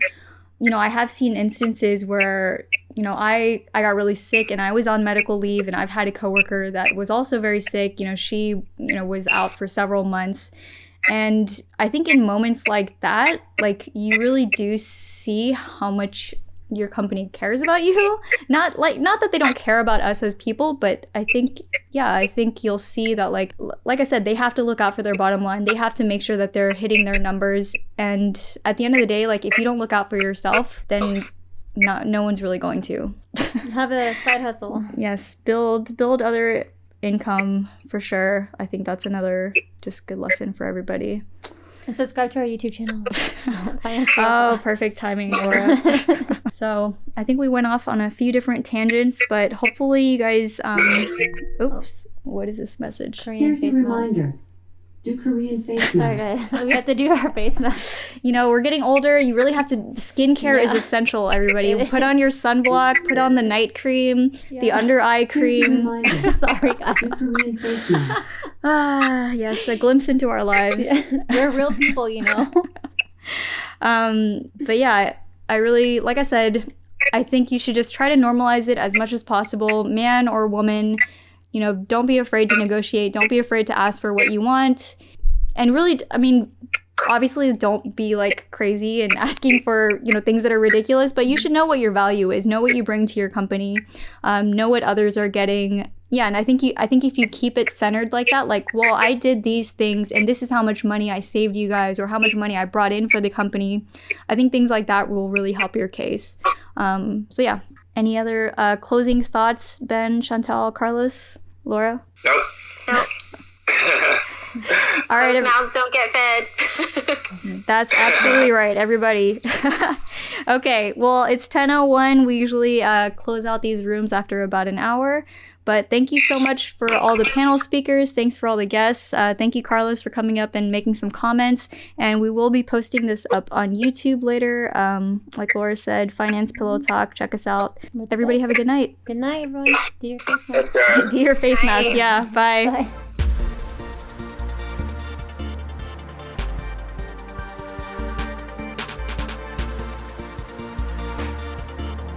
I have seen instances where, I got really sick and I was on medical leave, and I've had a coworker that was also very sick. She, was out for several months. And I think in moments like that, like you really do see how much your company cares about you. Not that they don't care about us as people, but I think you'll see that like I said, they have to look out for their bottom line. They have to make sure that they're hitting their numbers. And at the end of the day, like if you don't look out for yourself, then no one's really going to. Have a side hustle. Yes, build other income for sure. I think that's another just good lesson for everybody. And subscribe to our YouTube channel. Finance Oh, perfect timing, Laura. So I think we went off on a few different tangents, but hopefully you guys, oops, what is this message? Korean Here's face a mask. reminder. Do Korean face Sorry masks. guys, we have to do our face mask. You know, we're getting older. You really have to, skincare is essential, everybody. Put on your sunblock, put on the night cream, the under eye Here's a cream. reminder. Sorry guys. Do Korean face masks. Ah, yes, a glimpse into our lives. We're real people, you know. But yeah, I really, like I said, I think you should just try to normalize it as much as possible, man or woman. You know, don't be afraid to negotiate. Don't be afraid to ask for what you want. And really, I mean, obviously don't be like crazy and asking for, you know, things that are ridiculous, but you should know what your value is, know what you bring to your company, know what others are getting. Yeah, and I think if you keep it centered like that, like, well, I did these things and this is how much money I saved you guys or how much money I brought in for the company, I think things like that will really help your case. So yeah, any other closing thoughts, Ben, Chantal, Carlos, Laura? Nope. All right, Closed mouths don't get fed. that's absolutely right, everybody. Okay, well, it's 10:01. We usually close out these rooms after about an hour. But thank you so much for all the panel speakers. Thanks for all the guests. Thank you, Carlos, for coming up and making some comments. And we will be posting this up on YouTube later. Like Laura said, Finance Pillow Talk. Check us out. Everybody have a good night. Good night, everyone. Do your face mask. Yes, guys. Do your face mask. Yeah, bye. Bye.